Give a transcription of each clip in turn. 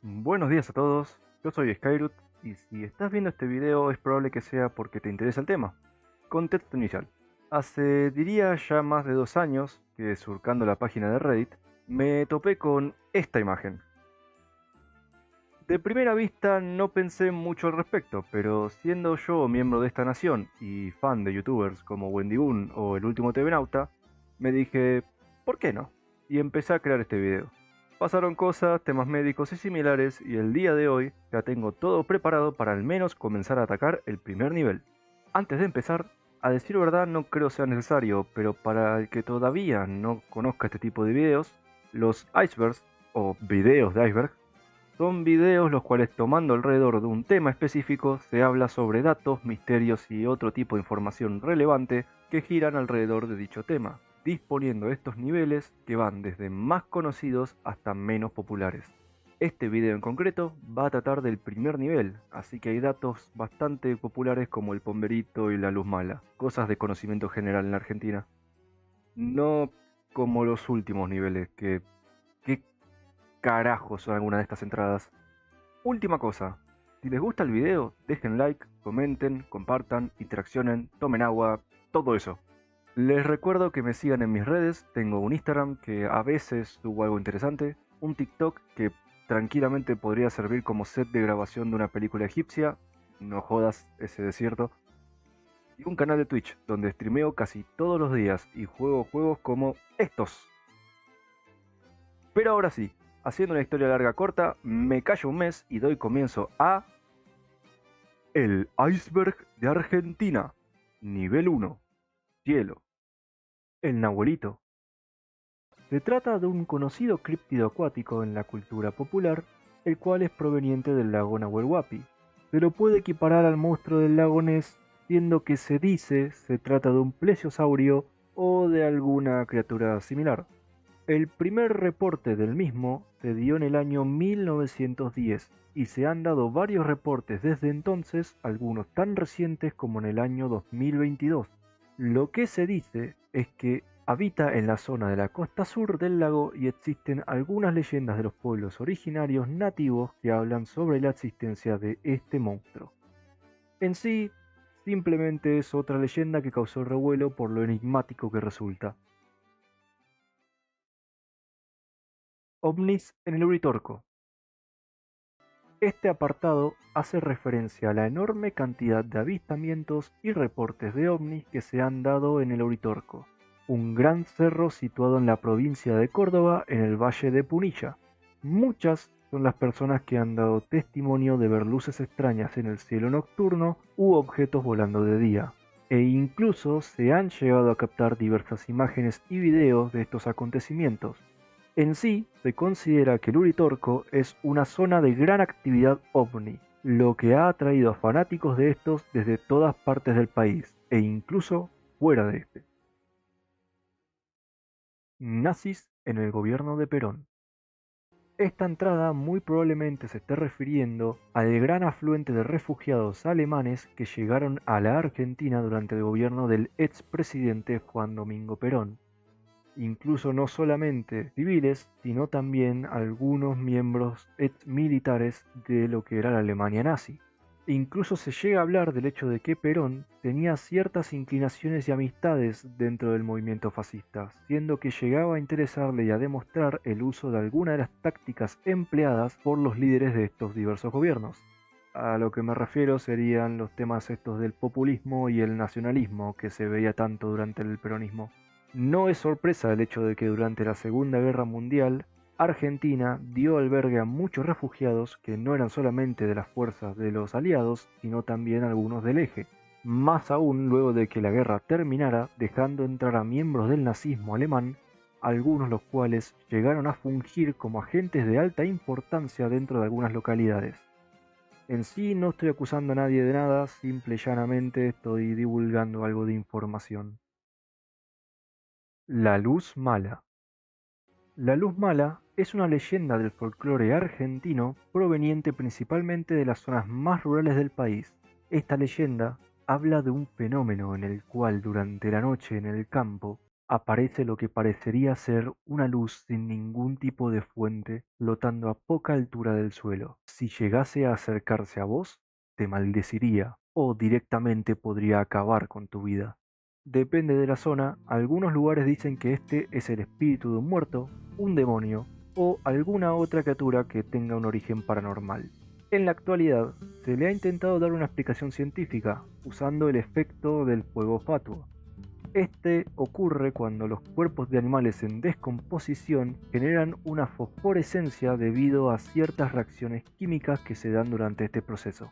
Buenos días a todos, yo soy Skyroot y si estás viendo este video es probable que sea porque te interesa el tema. Contexto inicial. Hace diría ya más de 2 años que surcando la página de Reddit me topé con esta imagen. De primera vista no pensé mucho al respecto, pero siendo yo miembro de esta nación y fan de youtubers como Wendy Boon o El Último TV Nauta, me dije, ¿por qué no? Y empecé a crear este video. Pasaron cosas, temas médicos y similares, y el día de hoy ya tengo todo preparado para al menos comenzar a atacar el primer nivel. Antes de empezar, a decir verdad no creo sea necesario, pero para el que todavía no conozca este tipo de videos, los icebergs o videos de iceberg son videos los cuales tomando alrededor de un tema específico se habla sobre datos, misterios y otro tipo de información relevante que giran alrededor de dicho tema, disponiendo de estos niveles que van desde más conocidos hasta menos populares. Este video en concreto va a tratar del primer nivel, así que hay datos bastante populares como el pomberito y la luz mala, cosas de conocimiento general en la Argentina. No como los últimos niveles, que... ¿Qué carajos son algunas de estas entradas? Última cosa, si les gusta el video, dejen like, comenten, compartan, interaccionen, tomen agua, todo eso. Les recuerdo que me sigan en mis redes, tengo un Instagram que a veces subo algo interesante, un TikTok que tranquilamente podría servir como set de grabación de una película egipcia, no jodas ese desierto, y un canal de Twitch donde streameo casi todos los días y juego juegos como estos. Pero ahora sí, haciendo una historia larga corta, me callo un mes y doy comienzo a el iceberg de Argentina, nivel 1, cielo. El Nahuelito. Se trata de un conocido críptido acuático en la cultura popular, el cual es proveniente del lago Nahuel Huapi. Se lo puede equiparar al monstruo del lago Ness, siendo que se dice se trata de un plesiosaurio o de alguna criatura similar. El primer reporte del mismo se dio en el año 1910 y se han dado varios reportes desde entonces, algunos tan recientes como en el año 2022. Lo que se dice es que habita en la zona de la costa sur del lago y existen algunas leyendas de los pueblos originarios nativos que hablan sobre la existencia de este monstruo. En sí, simplemente es otra leyenda que causó revuelo por lo enigmático que resulta. OVNIs en el Uritorco. Este apartado hace referencia a la enorme cantidad de avistamientos y reportes de ovnis que se han dado en el Uritorco, un gran cerro situado en la provincia de Córdoba en el Valle de Punilla. Muchas son las personas que han dado testimonio de ver luces extrañas en el cielo nocturno u objetos volando de día, e incluso se han llegado a captar diversas imágenes y videos de estos acontecimientos. En sí, se considera que el Uritorco es una zona de gran actividad ovni, lo que ha atraído a fanáticos de estos desde todas partes del país, e incluso fuera de este. Nazis en el gobierno de Perón. Esta entrada muy probablemente se esté refiriendo al gran afluente de refugiados alemanes que llegaron a la Argentina durante el gobierno del expresidente Juan Domingo Perón. Incluso no solamente civiles, sino también algunos miembros militares de lo que era la Alemania nazi. Incluso se llega a hablar del hecho de que Perón tenía ciertas inclinaciones y amistades dentro del movimiento fascista, siendo que llegaba a interesarle y a demostrar el uso de alguna de las tácticas empleadas por los líderes de estos diversos gobiernos. A lo que me refiero serían los temas estos del populismo y el nacionalismo que se veía tanto durante el peronismo. No es sorpresa el hecho de que durante la Segunda Guerra Mundial, Argentina dio albergue a muchos refugiados que no eran solamente de las fuerzas de los aliados, sino también algunos del eje. Más aún luego de que la guerra terminara, dejando entrar a miembros del nazismo alemán, algunos los cuales llegaron a fungir como agentes de alta importancia dentro de algunas localidades. En sí no estoy acusando a nadie de nada, simple y llanamente estoy divulgando algo de información. La luz mala. La luz mala es una leyenda del folclore argentino proveniente principalmente de las zonas más rurales del país. Esta leyenda habla de un fenómeno en el cual durante la noche en el campo aparece lo que parecería ser una luz sin ningún tipo de fuente, flotando a poca altura del suelo. Si llegase a acercarse a vos, te maldeciría o directamente podría acabar con tu vida. Depende de la zona, algunos lugares dicen que este es el espíritu de un muerto, un demonio o alguna otra criatura que tenga un origen paranormal. En la actualidad, se le ha intentado dar una explicación científica usando el efecto del fuego fatuo. Este ocurre cuando los cuerpos de animales en descomposición generan una fosforescencia debido a ciertas reacciones químicas que se dan durante este proceso.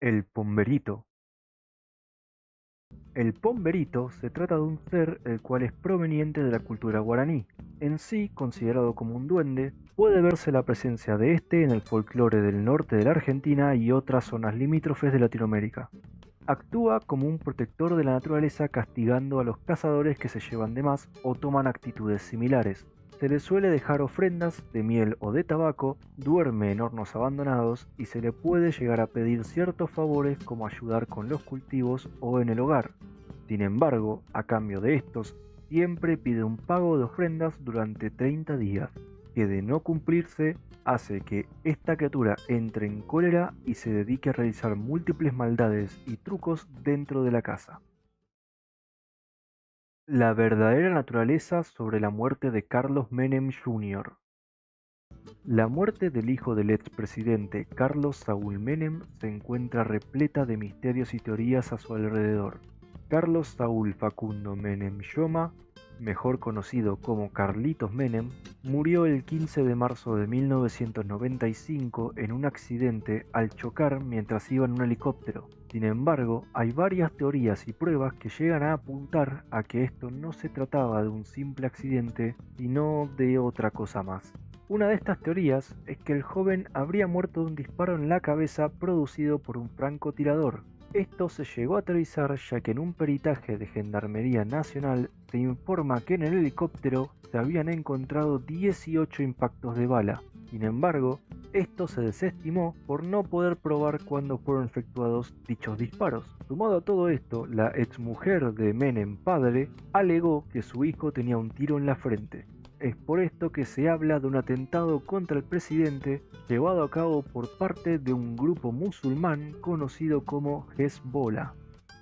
El pomberito. El pomberito se trata de un ser el cual es proveniente de la cultura guaraní. En sí, considerado como un duende, puede verse la presencia de este en el folclore del norte de la Argentina y otras zonas limítrofes de Latinoamérica. Actúa como un protector de la naturaleza castigando a los cazadores que se llevan de más o toman actitudes similares. Se le suele dejar ofrendas de miel o de tabaco, duerme en hornos abandonados y se le puede llegar a pedir ciertos favores como ayudar con los cultivos o en el hogar. Sin embargo, a cambio de estos, siempre pide un pago de ofrendas durante 30 días, que de no cumplirse hace que esta criatura entre en cólera y se dedique a realizar múltiples maldades y trucos dentro de la casa. La verdadera naturaleza sobre la muerte de Carlos Menem Jr. La muerte del hijo del expresidente Carlos Saúl Menem se encuentra repleta de misterios y teorías a su alrededor. Carlos Saúl Facundo Menem Yoma, mejor conocido como Carlitos Menem, murió el 15 de marzo de 1995 en un accidente al chocar mientras iba en un helicóptero. Sin embargo, hay varias teorías y pruebas que llegan a apuntar a que esto no se trataba de un simple accidente, sino de otra cosa más. Una de estas teorías es que el joven habría muerto de un disparo en la cabeza producido por un francotirador. Esto se llegó a teorizar ya que en un peritaje de Gendarmería Nacional se informa que en el helicóptero se habían encontrado 18 impactos de bala. Sin embargo, esto se desestimó por no poder probar cuándo fueron efectuados dichos disparos. Sumado a todo esto, la exmujer de Menem padre alegó que su hijo tenía un tiro en la frente. Es por esto que se habla de un atentado contra el presidente llevado a cabo por parte de un grupo musulmán conocido como Hezbollah.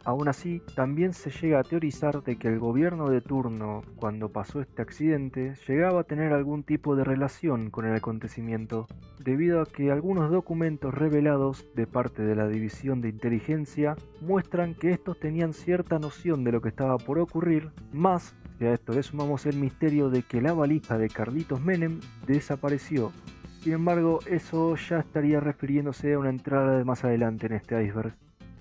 Aún así, también se llega a teorizar de que el gobierno de turno, cuando pasó este accidente, llegaba a tener algún tipo de relación con el acontecimiento, debido a que algunos documentos revelados de parte de la División de Inteligencia muestran que estos tenían cierta noción de lo que estaba por ocurrir, más si a esto le sumamos el misterio de que la valija de Carlitos Menem desapareció. Sin embargo, eso ya estaría refiriéndose a una entrada de más adelante en este iceberg.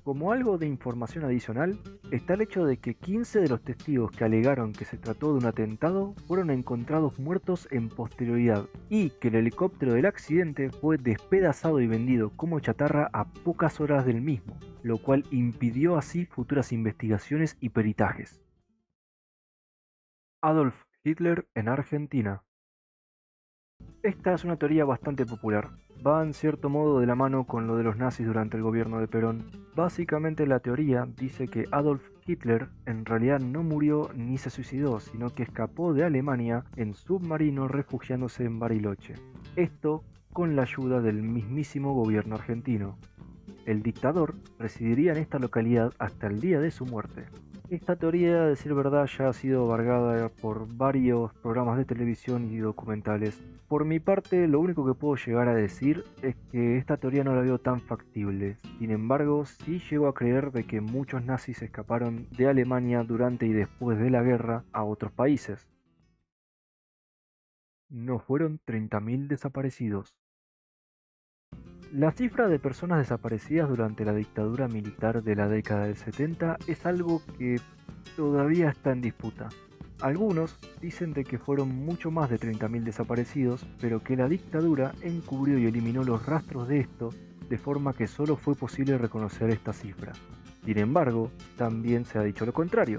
Como algo de información adicional, está el hecho de que 15 de los testigos que alegaron que se trató de un atentado fueron encontrados muertos en posterioridad y que el helicóptero del accidente fue despedazado y vendido como chatarra a pocas horas del mismo, lo cual impidió así futuras investigaciones y peritajes. Adolf Hitler en Argentina. Esta es una teoría bastante popular. Va en cierto modo de la mano con lo de los nazis durante el gobierno de Perón. Básicamente la teoría dice que Adolf Hitler en realidad no murió ni se suicidó, sino que escapó de Alemania en submarino refugiándose en Bariloche. Esto con la ayuda del mismísimo gobierno argentino. El dictador residiría en esta localidad hasta el día de su muerte. Esta teoría, a decir verdad, ya ha sido abarcada por varios programas de televisión y documentales. Por mi parte, lo único que puedo llegar a decir es que esta teoría no la veo tan factible. Sin embargo, sí llego a creer de que muchos nazis escaparon de Alemania durante y después de la guerra a otros países. No fueron 30.000 desaparecidos. La cifra de personas desaparecidas durante la dictadura militar de la década del 70 es algo que todavía está en disputa. Algunos dicen de que fueron mucho más de 30.000 desaparecidos, pero que la dictadura encubrió y eliminó los rastros de esto, de forma que solo fue posible reconocer esta cifra. Sin embargo, también se ha dicho lo contrario,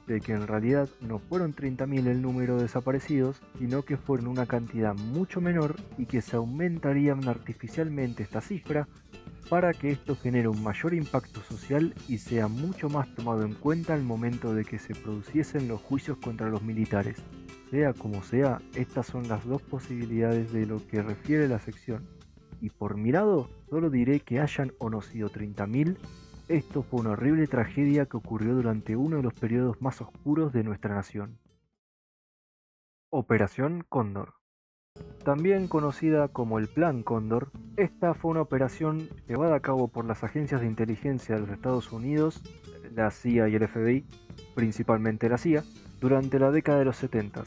de que en realidad no fueron 30.000 el número de desaparecidos, sino que fueron una cantidad mucho menor y que se aumentarían artificialmente esta cifra para que esto genere un mayor impacto social y sea mucho más tomado en cuenta al momento de que se produciesen los juicios contra los militares. Sea como sea, estas son las dos posibilidades de lo que refiere la sección. Y por mi lado, solo diré que hayan o no sido 30.000, esto fue una horrible tragedia que ocurrió durante uno de los periodos más oscuros de nuestra nación. Operación Cóndor. También conocida como el Plan Cóndor, esta fue una operación llevada a cabo por las agencias de inteligencia de los Estados Unidos, la CIA y el FBI, principalmente la CIA, durante la década de los 70,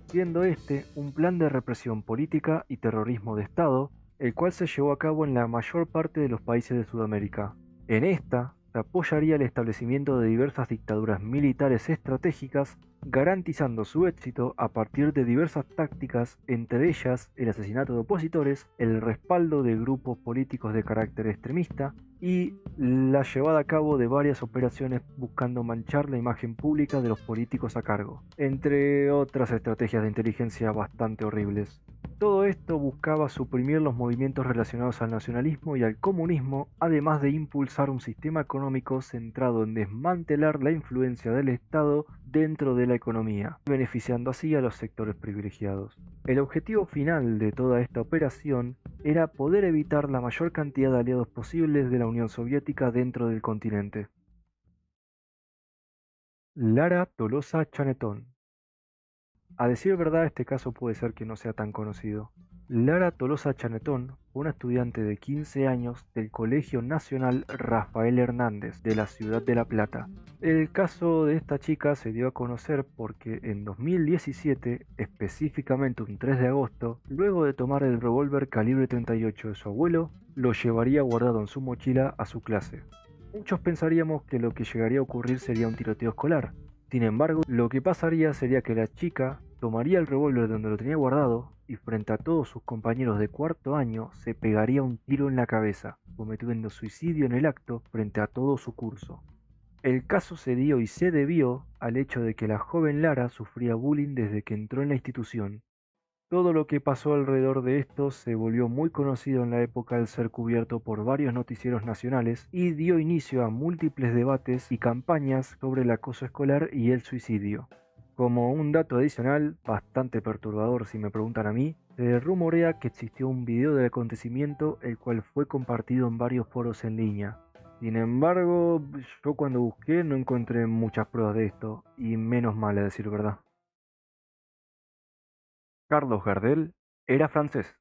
siendo este un plan de represión política y terrorismo de Estado, el cual se llevó a cabo en la mayor parte de los países de Sudamérica. En esta, se apoyaría el establecimiento de diversas dictaduras militares estratégicas, garantizando su éxito a partir de diversas tácticas, entre ellas el asesinato de opositores, el respaldo de grupos políticos de carácter extremista y la llevada a cabo de varias operaciones buscando manchar la imagen pública de los políticos a cargo, entre otras estrategias de inteligencia bastante horribles. Todo esto buscaba suprimir los movimientos relacionados al nacionalismo y al comunismo, además de impulsar un sistema económico centrado en desmantelar la influencia del Estado dentro de la economía, beneficiando así a los sectores privilegiados. El objetivo final de toda esta operación era poder evitar la mayor cantidad de aliados posibles de la Unión Soviética dentro del continente. Lara Tolosa Chanetón. A decir verdad, este caso puede ser que no sea tan conocido. Lara Tolosa Chanetón fue una estudiante de 15 años del Colegio Nacional Rafael Hernández de la ciudad de La Plata. El caso de esta chica se dio a conocer porque en 2017, específicamente un 3 de agosto, luego de tomar el revólver calibre 38 de su abuelo, lo llevaría guardado en su mochila a su clase. Muchos pensaríamos que lo que llegaría a ocurrir sería un tiroteo escolar. Sin embargo, lo que pasaría sería que la chica tomaría el revólver donde lo tenía guardado y frente a todos sus compañeros de cuarto año se pegaría un tiro en la cabeza, cometiendo suicidio en el acto frente a todo su curso. El caso se dio y se debió al hecho de que la joven Lara sufría bullying desde que entró en la institución. Todo lo que pasó alrededor de esto se volvió muy conocido en la época al ser cubierto por varios noticieros nacionales y dio inicio a múltiples debates y campañas sobre el acoso escolar y el suicidio. Como un dato adicional, bastante perturbador si me preguntan a mí, se rumorea que existió un video del acontecimiento el cual fue compartido en varios foros en línea. Sin embargo, yo cuando busqué no encontré muchas pruebas de esto, y menos mal a decir verdad. Carlos Gardel era francés.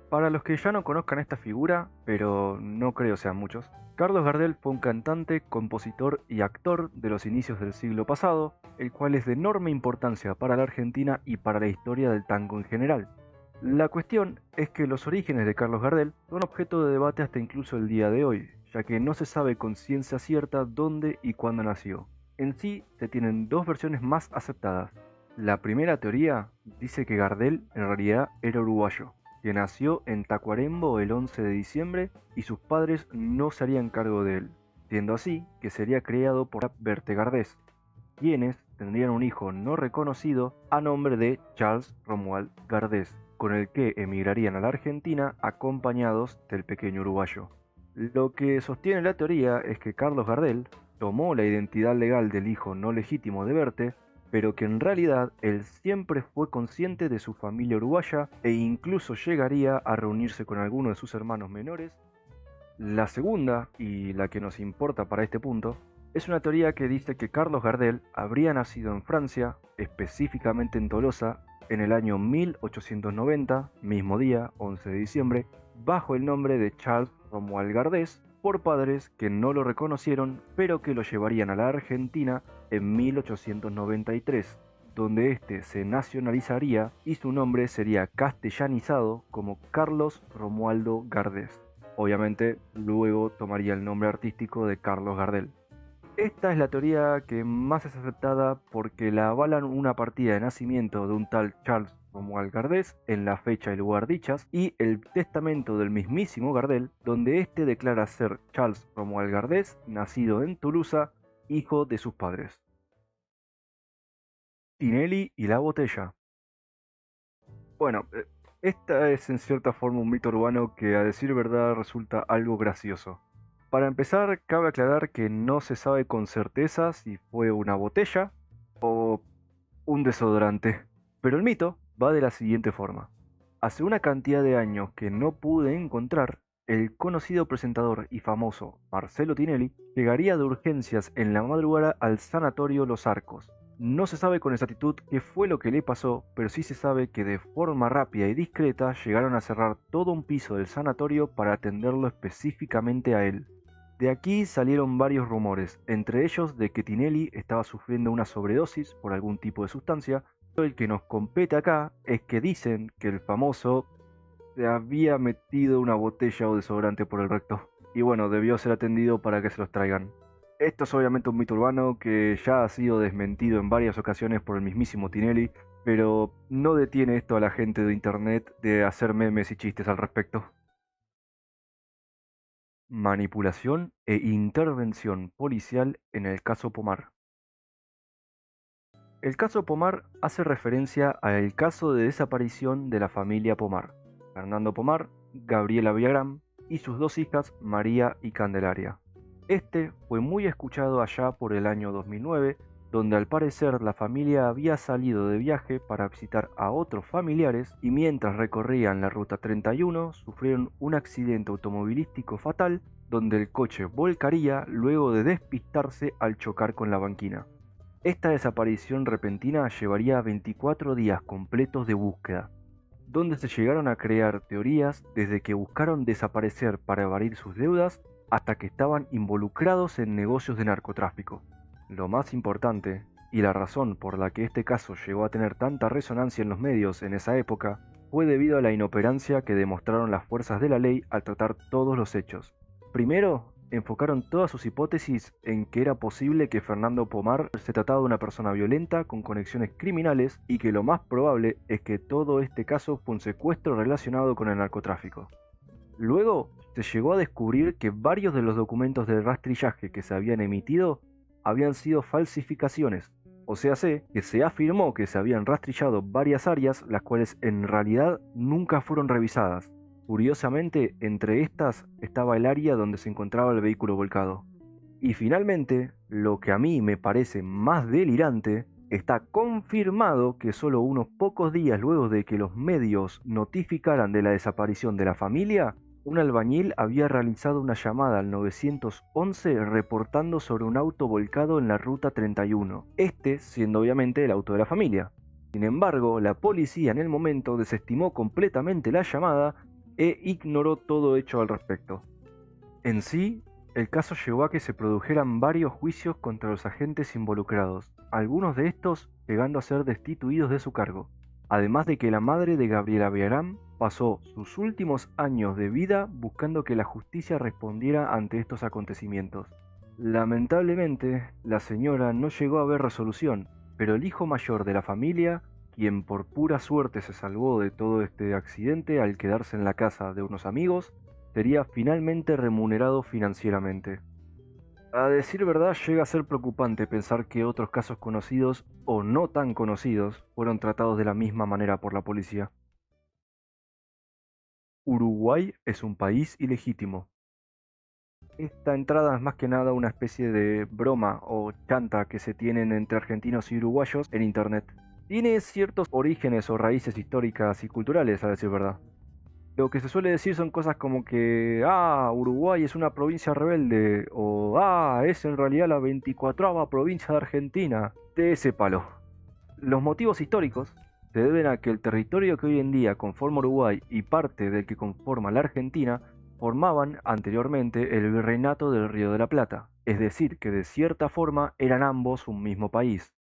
Para los que ya no conozcan esta figura, pero no creo sean muchos, Carlos Gardel fue un cantante, compositor y actor de los inicios del siglo pasado, el cual es de enorme importancia para la Argentina y para la historia del tango en general. La cuestión es que los orígenes de Carlos Gardel son objeto de debate hasta incluso el día de hoy, ya que no se sabe con ciencia cierta dónde y cuándo nació. En sí, se tienen dos versiones más aceptadas. La primera teoría dice que Gardel en realidad era uruguayo, que nació en Tacuarembó el 11 de diciembre y sus padres no se harían cargo de él, siendo así que sería criado por Berté Gardés, quienes tendrían un hijo no reconocido a nombre de Charles Romuald Gardés, con el que emigrarían a la Argentina acompañados del pequeño uruguayo. Lo que sostiene la teoría es que Carlos Gardel tomó la identidad legal del hijo no legítimo de Berté, pero que en realidad él siempre fue consciente de su familia uruguaya e incluso llegaría a reunirse con alguno de sus hermanos menores. La segunda, y la que nos importa para este punto, es una teoría que dice que Carlos Gardel habría nacido en Francia, específicamente en Tolosa, en el año 1890, mismo día, 11 de diciembre, bajo el nombre de Charles Romuald Gardés, por padres que no lo reconocieron, pero que lo llevarían a la Argentina en 1893, donde este se nacionalizaría y su nombre sería castellanizado como Carlos Romualdo Gardés. Obviamente, luego tomaría el nombre artístico de Carlos Gardel. Esta es la teoría que más es aceptada porque la avalan una partida de nacimiento de un tal Charles Romuald Gardés en la fecha y lugar dichas y el testamento del mismísimo Gardel, donde éste declara ser Charles Romuald Gardés, nacido en Tolosa, hijo de sus padres. Tinelli y la botella. Bueno, Esta es en cierta forma un mito urbano que a decir verdad resulta algo gracioso. Para empezar, cabe aclarar que no se sabe con certeza si fue una botella o un desodorante. Pero el mito va de la siguiente forma. Hace una cantidad de años que no pude encontrar, el conocido presentador y famoso Marcelo Tinelli llegaría de urgencias en la madrugada al sanatorio Los Arcos. No se sabe con exactitud qué fue lo que le pasó, pero sí se sabe que de forma rápida y discreta llegaron a cerrar todo un piso del sanatorio para atenderlo específicamente a él. De aquí salieron varios rumores, entre ellos de que Tinelli estaba sufriendo una sobredosis por algún tipo de sustancia, pero el que nos compete acá es que dicen que el famoso se había metido una botella o desodorante por el recto, y bueno, debió ser atendido para que se los traigan. Esto es obviamente un mito urbano que ya ha sido desmentido en varias ocasiones por el mismísimo Tinelli, pero no detiene esto a la gente de internet de hacer memes y chistes al respecto. Manipulación e intervención policial en el caso Pomar. El caso Pomar hace referencia al caso de desaparición de la familia Pomar, Fernando Pomar, Gabriela Villagrán y sus dos hijas María y Candelaria. Este fue muy escuchado allá por el año 2009, donde al parecer la familia había salido de viaje para visitar a otros familiares y mientras recorrían la ruta 31 sufrieron un accidente automovilístico fatal donde el coche volcaría luego de despistarse al chocar con la banquina. Esta desaparición repentina llevaría 24 días completos de búsqueda, donde se llegaron a crear teorías desde que buscaron desaparecer para evadir sus deudas hasta que estaban involucrados en negocios de narcotráfico. Lo más importante, y la razón por la que este caso llegó a tener tanta resonancia en los medios en esa época, fue debido a la inoperancia que demostraron las fuerzas de la ley al tratar todos los hechos. Primero, enfocaron todas sus hipótesis en que era posible que Fernando Pomar se trataba de una persona violenta con conexiones criminales y que lo más probable es que todo este caso fue un secuestro relacionado con el narcotráfico. Luego, se llegó a descubrir que varios de los documentos de rastrillaje que se habían emitido habían sido falsificaciones, o sea, que se afirmó que se habían rastrillado varias áreas las cuales en realidad nunca fueron revisadas. Curiosamente, entre estas estaba el área donde se encontraba el vehículo volcado. Y finalmente, lo que a mí me parece más delirante, está confirmado que solo unos pocos días luego de que los medios notificaran de la desaparición de la familia, un albañil había realizado una llamada al 911 reportando sobre un auto volcado en la ruta 31, este siendo obviamente el auto de la familia. Sin embargo, la policía en el momento desestimó completamente la llamada e ignoró todo hecho al respecto. En sí, el caso llevó a que se produjeran varios juicios contra los agentes involucrados, algunos de estos llegando a ser destituidos de su cargo, además de que la madre de Gabriela Villagrán pasó sus últimos años de vida buscando que la justicia respondiera ante estos acontecimientos. Lamentablemente, la señora no llegó a ver resolución, pero el hijo mayor de la familia, quien por pura suerte se salvó de todo este accidente al quedarse en la casa de unos amigos, sería finalmente remunerado financieramente. A decir verdad, llega a ser preocupante pensar que otros casos conocidos o no tan conocidos fueron tratados de la misma manera por la policía. Uruguay es un país ilegítimo. Esta entrada es más que nada una especie de broma o chanta que se tienen entre argentinos y uruguayos en internet. Tiene ciertos orígenes o raíces históricas y culturales, a decir verdad. Lo que se suele decir son cosas como que, Uruguay es una provincia rebelde, o es en realidad la 24ª provincia de Argentina, de ese palo. Los motivos históricos se deben a que el territorio que hoy en día conforma Uruguay y parte del que conforma la Argentina formaban anteriormente el virreinato del Río de la Plata, es decir, que de cierta forma eran ambos un mismo país.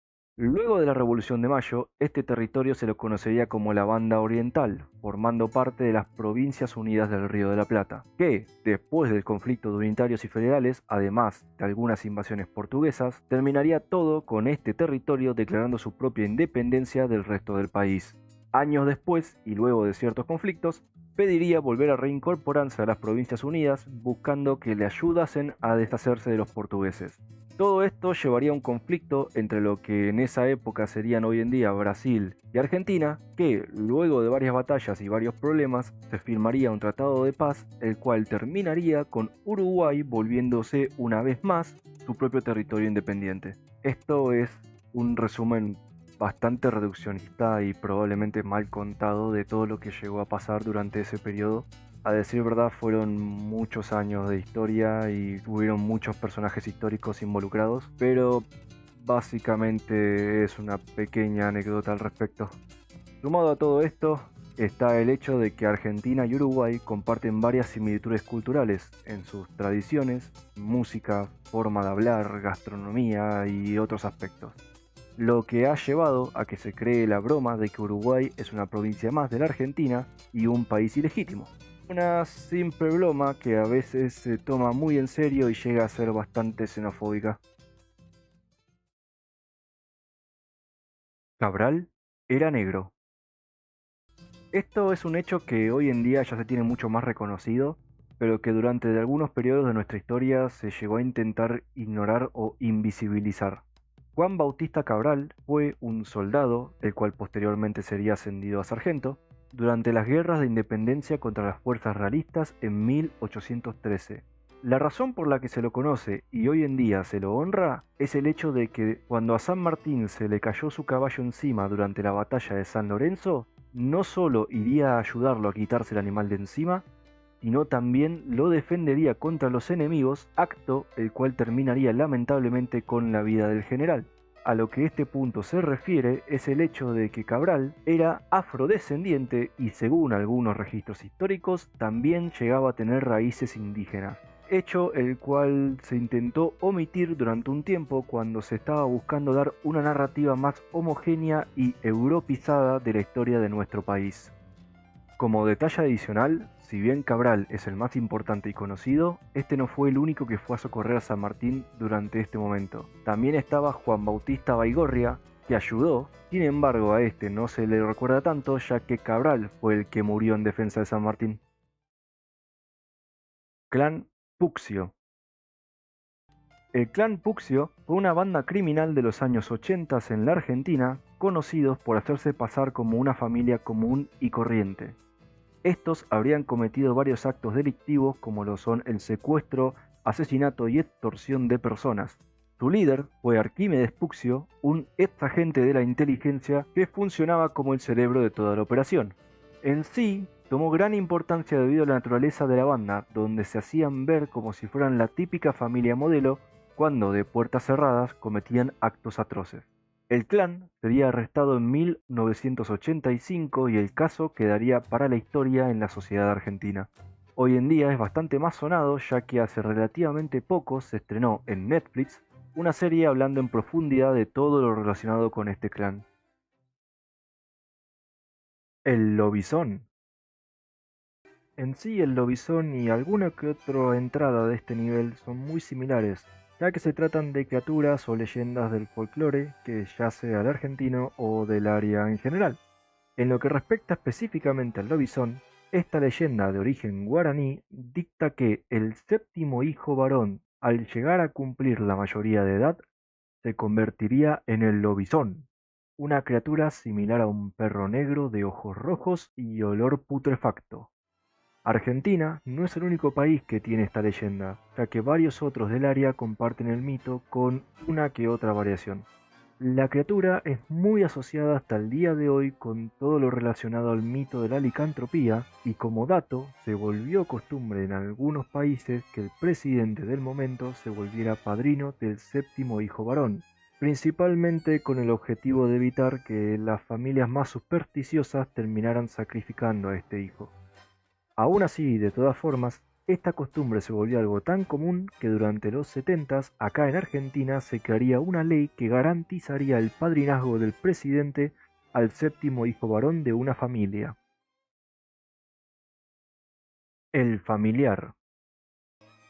Luego de la Revolución de Mayo, este territorio se lo conocería como la Banda Oriental, formando parte de las Provincias Unidas del Río de la Plata, que, después del conflicto de unitarios y federales, además de algunas invasiones portuguesas, terminaría todo con este territorio declarando su propia independencia del resto del país. Años después, y luego de ciertos conflictos, pediría volver a reincorporarse a las Provincias Unidas, buscando que le ayudasen a deshacerse de los portugueses. Todo esto llevaría a un conflicto entre lo que en esa época serían hoy en día Brasil y Argentina, que luego de varias batallas y varios problemas se firmaría un tratado de paz, el cual terminaría con Uruguay volviéndose una vez más su propio territorio independiente. Esto es un resumen bastante reduccionista y probablemente mal contado de todo lo que llegó a pasar durante ese periodo. A decir verdad, fueron muchos años de historia y hubieron muchos personajes históricos involucrados, pero básicamente es una pequeña anécdota al respecto. Sumado a todo esto, está el hecho de que Argentina y Uruguay comparten varias similitudes culturales en sus tradiciones, música, forma de hablar, gastronomía y otros aspectos, lo que ha llevado a que se cree la broma de que Uruguay es una provincia más de la Argentina y un país ilegítimo. Una simple broma que a veces se toma muy en serio y llega a ser bastante xenofóbica. Cabral era negro. Esto es un hecho que hoy en día ya se tiene mucho más reconocido, pero que durante algunos periodos de nuestra historia se llegó a intentar ignorar o invisibilizar. Juan Bautista Cabral fue un soldado, el cual posteriormente sería ascendido a sargento, durante las guerras de independencia contra las fuerzas realistas en 1813. La razón por la que se lo conoce y hoy en día se lo honra es el hecho de que cuando a San Martín se le cayó su caballo encima durante la batalla de San Lorenzo, no solo iría a ayudarlo a quitarse el animal de encima, sino también lo defendería contra los enemigos, acto el cual terminaría lamentablemente con la vida del general. A lo que este punto se refiere es el hecho de que Cabral era afrodescendiente y según algunos registros históricos también llegaba a tener raíces indígenas, hecho el cual se intentó omitir durante un tiempo cuando se estaba buscando dar una narrativa más homogénea y europizada de la historia de nuestro país. Como detalle adicional, si bien Cabral es el más importante y conocido, este no fue el único que fue a socorrer a San Martín durante este momento. También estaba Juan Bautista Baigorria, que ayudó, sin embargo a este no se le recuerda tanto ya que Cabral fue el que murió en defensa de San Martín. Clan Puxio. El clan Puxio fue una banda criminal de los años 80 en la Argentina, conocidos por hacerse pasar como una familia común y corriente. Estos habrían cometido varios actos delictivos como lo son el secuestro, asesinato y extorsión de personas. Su líder fue Arquímedes Puxio, un ex agente de la inteligencia que funcionaba como el cerebro de toda la operación. En sí, tomó gran importancia debido a la naturaleza de la banda, donde se hacían ver como si fueran la típica familia modelo, cuando de puertas cerradas cometían actos atroces. El clan sería arrestado en 1985 y el caso quedaría para la historia en la sociedad argentina. Hoy en día es bastante más sonado ya que hace relativamente poco se estrenó en Netflix una serie hablando en profundidad de todo lo relacionado con este clan. El lobizón. En sí, el lobizón y alguna que otra entrada de este nivel son muy similares, ya que se tratan de criaturas o leyendas del folclore, que ya sea del argentino o del área en general. En lo que respecta específicamente al lobizón, esta leyenda de origen guaraní dicta que el séptimo hijo varón, al llegar a cumplir la mayoría de edad, se convertiría en el lobizón, una criatura similar a un perro negro de ojos rojos y olor putrefacto. Argentina no es el único país que tiene esta leyenda, ya que varios otros del área comparten el mito con una que otra variación. La criatura es muy asociada hasta el día de hoy con todo lo relacionado al mito de la licantropía y como dato se volvió costumbre en algunos países que el presidente del momento se volviera padrino del séptimo hijo varón, principalmente con el objetivo de evitar que las familias más supersticiosas terminaran sacrificando a este hijo. Aún así, de todas formas, esta costumbre se volvió algo tan común que durante los 70 acá en Argentina se crearía una ley que garantizaría el padrinazgo del presidente al séptimo hijo varón de una familia. El familiar.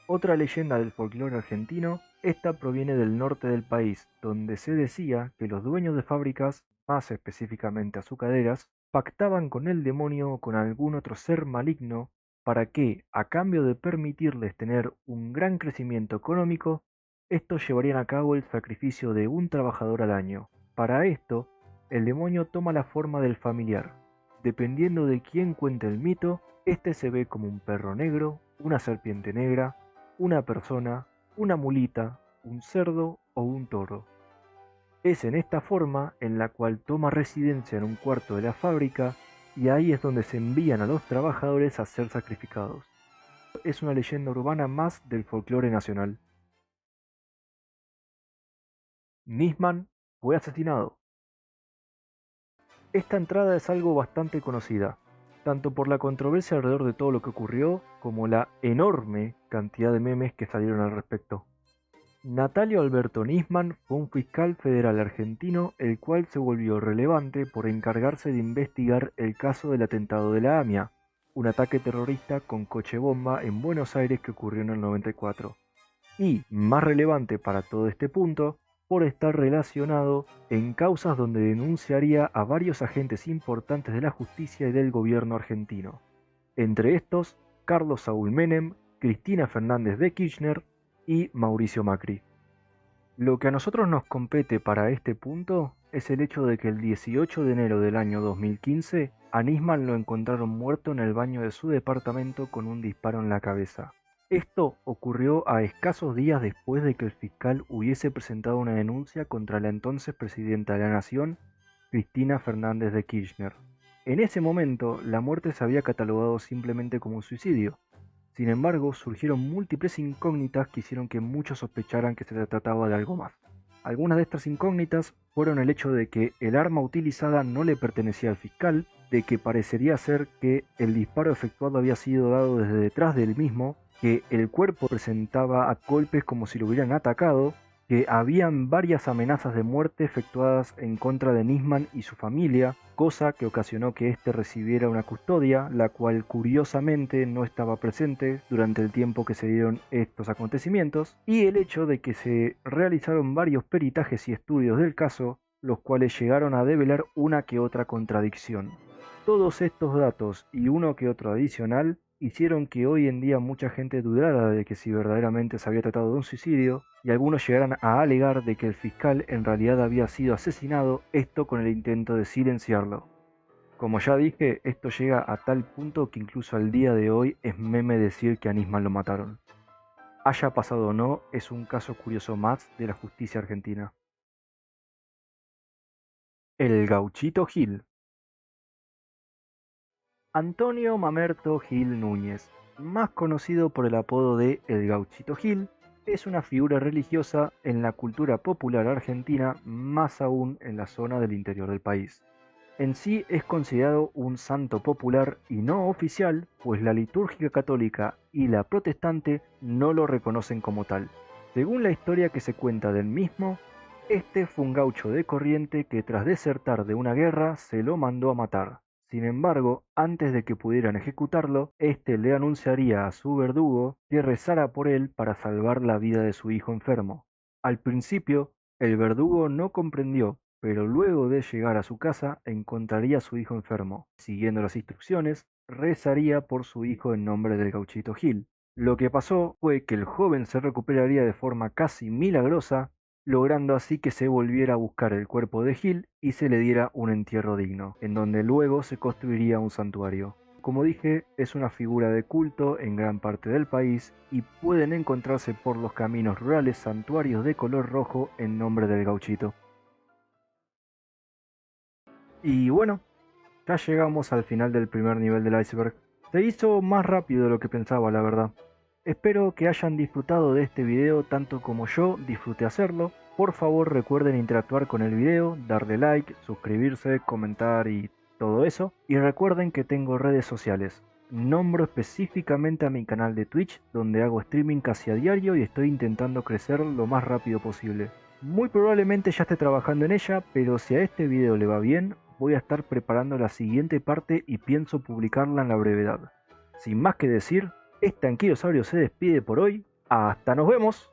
Otra leyenda del folclore argentino, esta proviene del norte del país, donde se decía que los dueños de fábricas, más específicamente azucareras, pactaban con el demonio o con algún otro ser maligno para que, a cambio de permitirles tener un gran crecimiento económico, Estos llevarían a cabo el sacrificio de un trabajador al año. Para esto, el demonio toma la forma del familiar. Dependiendo de quién cuente el mito, este se ve como un perro negro, una serpiente negra, una persona, una mulita, un cerdo o un toro. Es en esta forma en la cual toma residencia en un cuarto de la fábrica y ahí es donde se envían a los trabajadores a ser sacrificados. Es una leyenda urbana más del folclore nacional. Nisman fue asesinado. Esta entrada es algo bastante conocida, tanto por la controversia alrededor de todo lo que ocurrió, como la enorme cantidad de memes que salieron al respecto. Natalio Alberto Nisman fue un fiscal federal argentino el cual se volvió relevante por encargarse de investigar el caso del atentado de la AMIA, un ataque terrorista con coche bomba en Buenos Aires que ocurrió en el 94. Y, más relevante para todo este punto, por estar relacionado en causas donde denunciaría a varios agentes importantes de la justicia y del gobierno argentino. Entre estos, Carlos Saúl Menem, Cristina Fernández de Kirchner y Mauricio Macri. Lo que a nosotros nos compete para este punto es el hecho de que el 18 de enero del año 2015 a Nisman lo encontraron muerto en el baño de su departamento con un disparo en la cabeza. Esto ocurrió a escasos días después de que el fiscal hubiese presentado una denuncia contra la entonces presidenta de la Nación, Cristina Fernández de Kirchner. En ese momento, la muerte se había catalogado simplemente como un suicidio. Sin embargo, surgieron múltiples incógnitas que hicieron que muchos sospecharan que se trataba de algo más. Algunas de estas incógnitas fueron el hecho de que el arma utilizada no le pertenecía al fiscal, de que parecería ser que el disparo efectuado había sido dado desde detrás del mismo, que el cuerpo presentaba golpes como si lo hubieran atacado, que habían varias amenazas de muerte efectuadas en contra de Nisman y su familia, cosa que ocasionó que éste recibiera una custodia, la cual curiosamente no estaba presente durante el tiempo que se dieron estos acontecimientos, y el hecho de que se realizaron varios peritajes y estudios del caso, los cuales llegaron a develar una que otra contradicción. Todos estos datos y uno que otro adicional hicieron que hoy en día mucha gente dudara de que si verdaderamente se había tratado de un suicidio, y algunos llegaran a alegar de que el fiscal en realidad había sido asesinado, esto con el intento de silenciarlo. Como ya dije, esto llega a tal punto que incluso al día de hoy es meme decir que a Nisman lo mataron. Haya pasado o no, es un caso curioso más de la justicia argentina. El Gauchito Gil. Antonio Mamerto Gil Núñez, más conocido por el apodo de El Gauchito Gil, es una figura religiosa en la cultura popular argentina, más aún en la zona del interior del país. En sí es considerado un santo popular y no oficial, pues la liturgia católica y la protestante no lo reconocen como tal. Según la historia que se cuenta del mismo, este fue un gaucho de Corriente que tras desertar de una guerra se lo mandó a matar. Sin embargo, antes de que pudieran ejecutarlo, este le anunciaría a su verdugo que rezara por él para salvar la vida de su hijo enfermo. Al principio, el verdugo no comprendió, pero luego de llegar a su casa encontraría a su hijo enfermo. Siguiendo las instrucciones, rezaría por su hijo en nombre del Gauchito Gil. Lo que pasó fue que el joven se recuperaría de forma casi milagrosa, logrando así que se volviera a buscar el cuerpo de Gil y se le diera un entierro digno, en donde luego se construiría un santuario. Como dije, es una figura de culto en gran parte del país y pueden encontrarse por los caminos rurales santuarios de color rojo en nombre del gauchito. Y bueno, ya llegamos al final del primer nivel del iceberg. Se hizo más rápido de lo que pensaba, la verdad. Espero que hayan disfrutado de este video tanto como yo disfruté hacerlo. Por favor recuerden interactuar con el video, darle like, suscribirse, comentar y todo eso. Y recuerden que tengo redes sociales. Nombro específicamente a mi canal de Twitch, donde hago streaming casi a diario y estoy intentando crecer lo más rápido posible. Muy probablemente ya esté trabajando en ella, pero si a este video le va bien, voy a estar preparando la siguiente parte y pienso publicarla en la brevedad. Sin más que decir, este anquilosaurio se despide por hoy. ¡Hasta nos vemos!